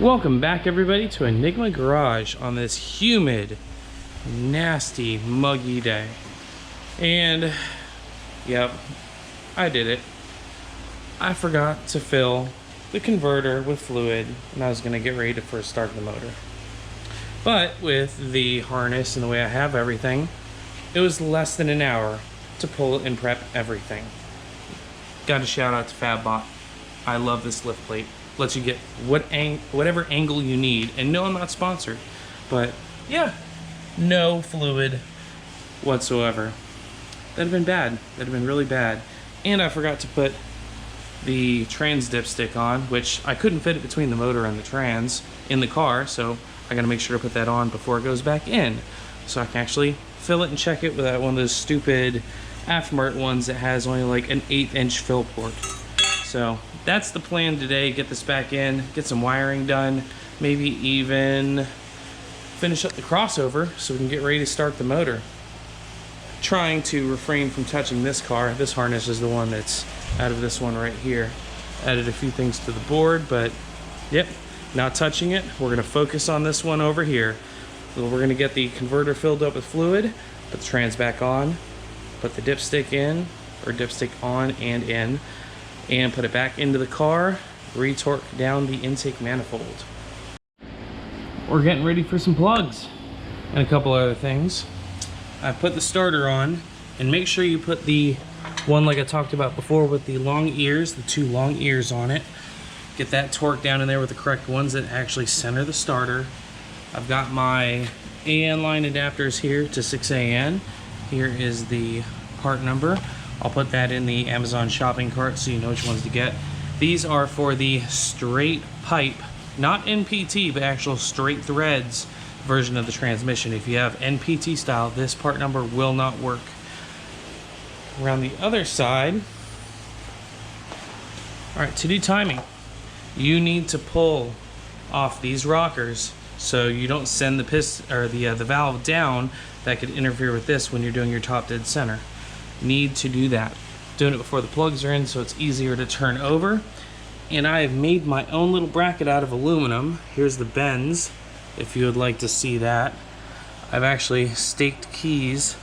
Welcome back, everybody, to Enigma Garage on this humid, nasty, muggy day. And, yep, I did it. I forgot to fill the converter with fluid, and I was going to get ready to first start the motor. But with the harness and the way I have everything, it was less than an hour to pull and prep everything. Got a shout out to FabBot. I love this lift plate. Lets you get whatever angle you need. And no, I'm not sponsored, but yeah, no fluid whatsoever. That'd have been bad. That'd have been really bad. And I forgot to put the trans dipstick on, which I couldn't fit it between the motor and the trans in the car, so I gotta make sure to put that on before it goes back in, so I can actually fill it and check it with one of those stupid aftermarket ones that has only like an 1/8" fill port. So that's the plan today. Get this back in, get some wiring done, maybe even finish up the crossover so we can get ready to start the motor. Trying to refrain from touching this car. This harness is the one that's out of this one right here. Added a few things to the board, but yep, not touching it. We're gonna focus on this one over here. So we're gonna get the converter filled up with fluid, put the trans back on, put the dipstick in, or dipstick on and in, and put it back into the car, retorque down the intake manifold. We're getting ready for some plugs and a couple other things. I put the starter on, and make sure you put the one like I talked about before with the long ears, the 2 long ears on it. Get that torque down in there with the correct ones that actually center the starter. I've got my AN line adapters here to 6AN. Here is the part number. I'll put that in the Amazon shopping cart so you know which ones to get. These are for the straight pipe, not NPT, but actual straight threads version of the transmission. If you have NPT style, this part number will not work. Around the other side, all right, to do timing, you need to pull off these rockers so you don't send the piston or the valve down. That could interfere with this when you're doing your top dead center. Need to do that. Doing it before the plugs are in so it's easier to turn over. And I have made my own little bracket out of aluminum. Here's the bends, if you would like to see that. I've actually staked keys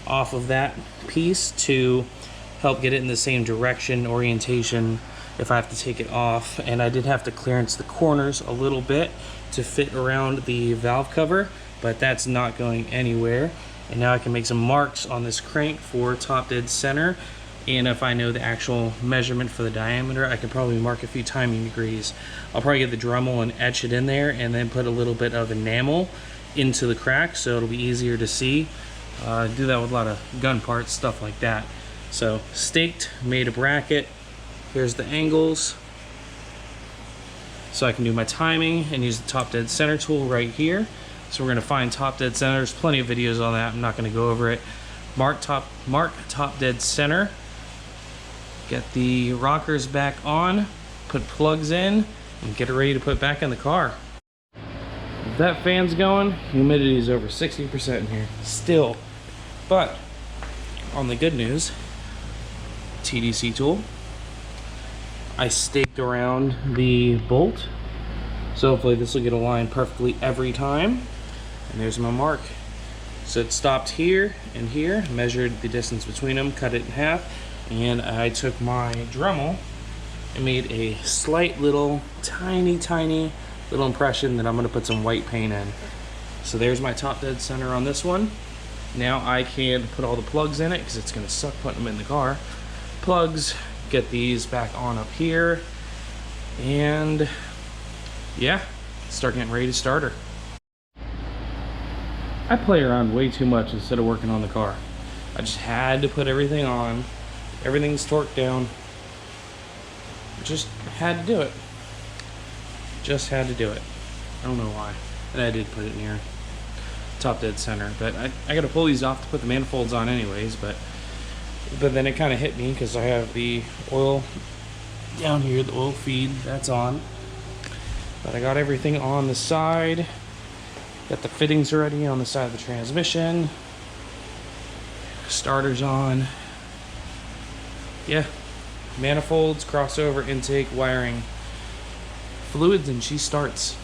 off of that piece to help get it in the same direction, orientation, if I have to take it off. And I did have to clearance the corners a little bit to fit around the valve cover, but that's not going anywhere. And now I can make some marks on this crank for top dead center. And if I know the actual measurement for the diameter, I can probably mark a few timing degrees. I'll probably get the Dremel and etch it in there and then put a little bit of enamel into the crack so it'll be easier to see. Do that with a lot of gun parts, stuff like that. So staked, made a bracket. Here's the angles. So I can do my timing and use the top dead center tool right here. So we're going to find top dead center. There's plenty of videos on that. I'm not going to go over it. Mark top dead center. Get the rockers back on. Put plugs in and get it ready to put back in the car. If that fan's going, humidity is over 60% in here still. But on the good news, TDC tool. I staked around the bolt. So hopefully this will get aligned perfectly every time. And there's my mark. So it stopped here and here, measured the distance between them, cut it in half, and I took my Dremel and made a slight little, tiny little impression that I'm gonna put some white paint in. So there's my top dead center on this one. Now I can put all the plugs in it because it's gonna suck putting them in the car. Plugs, get these back on up here, and yeah, start getting ready to start her. I play around way too much instead of working on the car. I just had to put everything on. Everything's torqued down. Just had to do it. Just had to do it. I don't know why. And I did put it near top dead center. But I gotta pull these off to put the manifolds on anyways. But then it kind of hit me because I have the oil down here, the oil feed, that's on. But I got everything on the side. Got the fittings already on the side of the transmission. Starter's on. Yeah, manifolds, crossover, intake, wiring, fluids and she starts.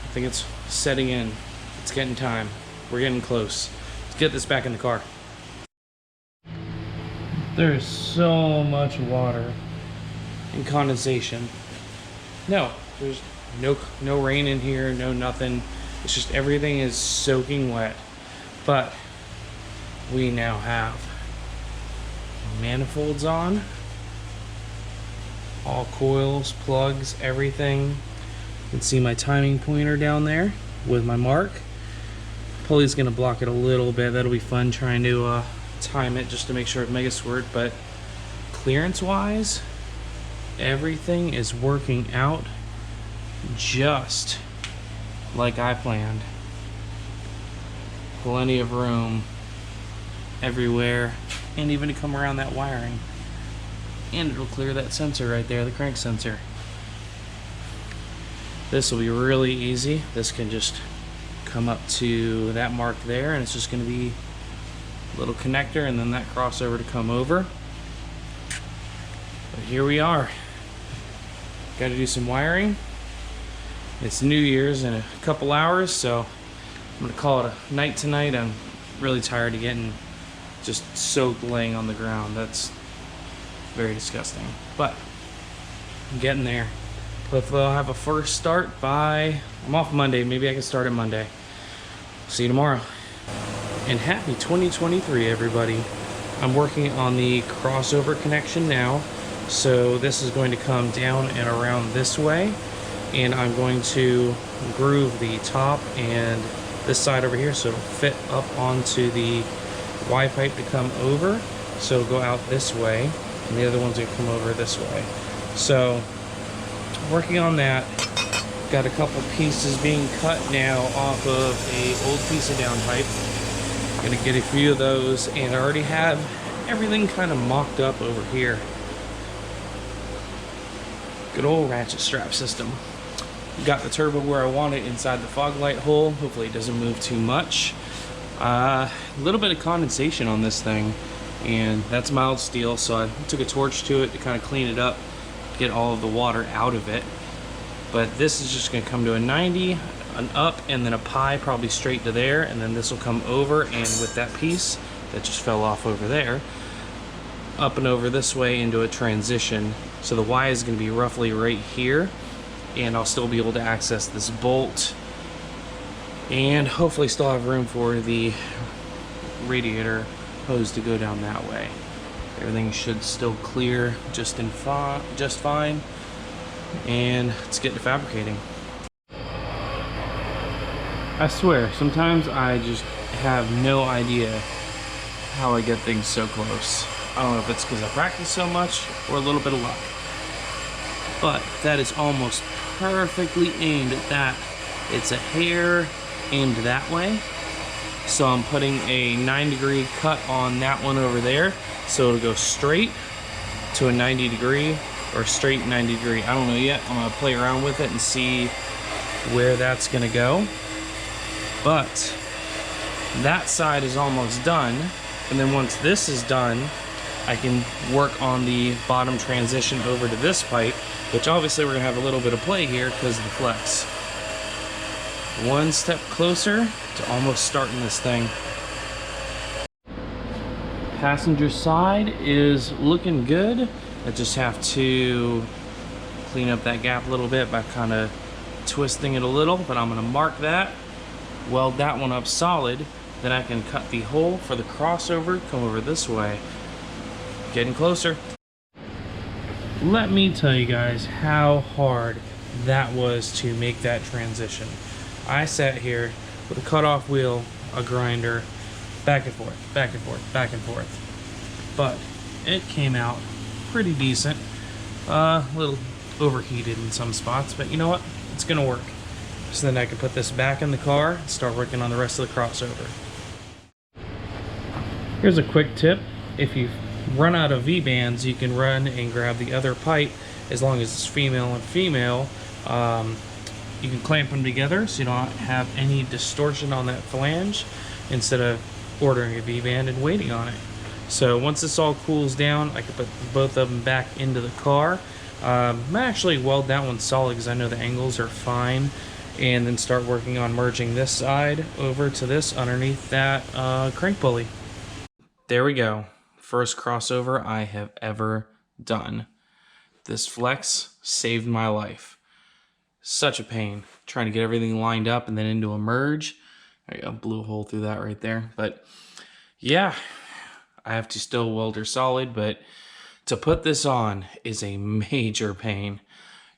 I think it's setting in. It's getting time. We're getting close. Let's get this back in the car. There's so much water and condensation. No, there's no rain in here, no nothing. It's just everything is soaking wet. But we now have manifolds on, all coils, plugs, everything. You can see my timing pointer down there with my mark. Pulley's gonna block it a little bit. That'll be fun trying to time it just to make sure it mega squirt. But clearance wise, everything is working out just like I planned. Plenty of room everywhere, and even to come around that wiring. And it'll clear that sensor right there, the crank sensor. This will be really easy. This can just come up to that mark there, and it's just going to be a little connector and then that crossover to come over. But here we are. Got to do some wiring. It's New Year's in a couple hours, so I'm going to call it a night tonight. I'm really tired of getting just soaked laying on the ground. That's very disgusting. But I'm getting there. Hopefully I'll have a first start by, I'm off Monday. Maybe I can start it Monday. See you tomorrow. And happy 2023, everybody. I'm working on the crossover connection now. So this is going to come down and around this way. And I'm going to groove the top and this side over here so it'll fit up onto the Y pipe to come over. So it'll go out this way, and the other one's gonna come over this way. So working on that. Got a couple pieces being cut now off of a old piece of down pipe. Gonna get a few of those, and I already have everything kind of mocked up over here. Good old ratchet strap system. Got the turbo where I want it inside the fog light hole. Hopefully it doesn't move too much. A little bit of condensation on this thing, and that's mild steel, so I took a torch to it to kind of clean it up, get all of the water out of it. But this is just going to come to a 90, an up, and then a pi probably straight to there, and then this will come over, and with that piece that just fell off over there, up and over this way into a transition. So the Y is going to be roughly right here, and I'll still be able to access this bolt, and hopefully still have room for the radiator hose to go down that way. Everything should still clear just fine. And let's get to fabricating. I swear, sometimes I just have no idea how I get things so close. I don't know if it's because I practice so much or a little bit of luck. But that is almost perfectly aimed at that. It's a hair aimed that way. So I'm putting a 9-degree cut on that one over there. So it'll go straight to a 90 degree. Or straight 90 degree. I don't know yet. I'm gonna play around with it and see where that's gonna go. But that side is almost done. And then once this is done, I can work on the bottom transition over to this pipe, which obviously we're gonna have a little bit of play here because of the flex. One step closer to almost starting this thing. Passenger side is looking good. I just have to clean up that gap a little bit by kind of twisting it a little, but I'm going to mark that, weld that one up solid, then I can cut the hole for the crossover, come over this way. Getting closer. Let me tell you guys how hard that was to make that transition. I sat here with a cutoff wheel, a grinder, back and forth, back and forth, back and forth. But it came out pretty decent. A little overheated in some spots, but you know what? It's gonna work. So then I can put this back in the car and start working on the rest of the crossover. Here's a quick tip. If you run out of V-bands, you can run and grab the other pipe. As long as it's female and female, you can clamp them together so you don't have any distortion on that flange instead of ordering a V-band and waiting on it. So once this all cools down, I can put both of them back into the car, I'm actually weld that one solid because I know the angles are fine, and then start working on merging this side over to this underneath that crank pulley. There we go. First crossover I have ever done. This flex saved my life. Such a pain trying to get everything lined up and then into a merge. There you go, blew a hole through that right there. But yeah, I have to still weld her solid, but to put this on is a major pain.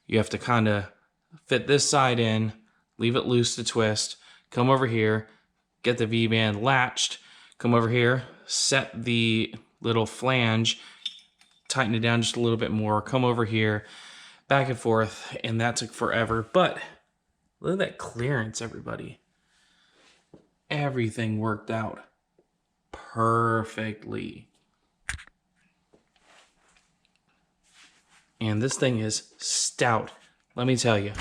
You have to kind of fit this side in, leave it loose to twist, come over here, get the V-band latched, come over here, set the little flange, tighten it down just a little bit more, come over here, back and forth, and that took forever. But look at that clearance, everybody. Everything worked out perfectly. And this thing is stout. Let me tell you,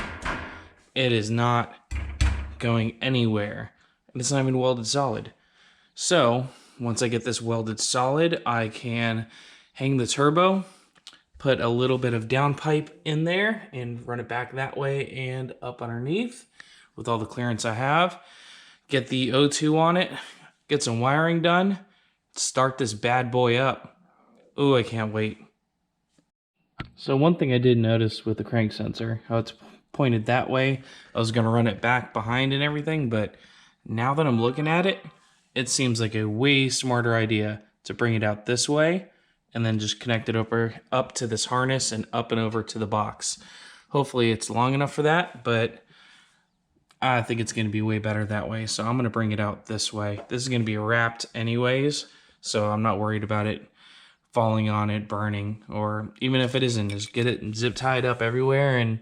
it is not going anywhere. And it's not even welded solid. So once I get this welded solid, I can hang the turbo, put a little bit of downpipe in there and run it back that way and up underneath with all the clearance I have. Get the O2 on it, get some wiring done, start this bad boy up. Ooh, I can't wait. So one thing I did notice with the crank sensor, how it's pointed that way, I was going to run it back behind and everything, but now that I'm looking at it, it seems like a way smarter idea to bring it out this way and then just connect it up to this harness and up and over to the box. Hopefully it's long enough for that, but I think it's going to be way better that way. So I'm going to bring it out this way. This is going to be wrapped anyways, so I'm not worried about it falling on it, burning, or even if it isn't, just get it zip tied up everywhere. And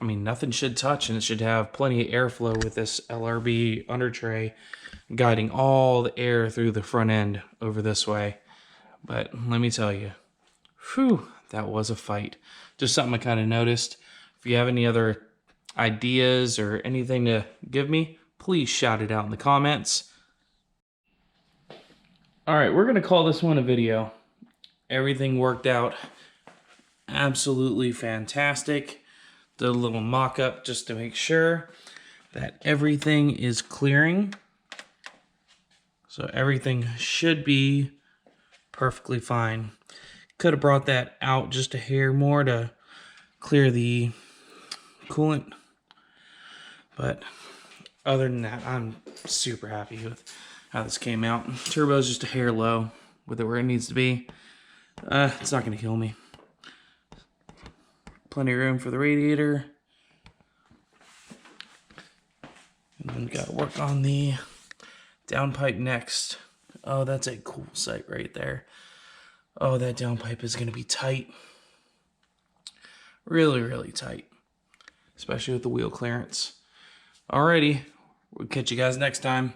I mean, nothing should touch, and it should have plenty of airflow with this LRB under tray guiding all the air through the front end over this way. But let me tell you, whew, that was a fight. Just something I kind of noticed. If you have any other ideas or anything to give me, please shout it out in the comments. All right, we're going to call this one a video. Everything worked out absolutely fantastic. Did a little mock-up just to make sure that everything is clearing. So everything should be perfectly fine. Could have brought that out just a hair more to clear the coolant. But other than that, I'm super happy with how this came out. Turbo's just a hair low with it where it needs to be. It's not going to kill me. Plenty of room for the radiator. And then got to work on the downpipe next. Oh, that's a cool sight right there. Oh, that downpipe is going to be tight. Really, really tight. Especially with the wheel clearance. Alrighty, we'll catch you guys next time.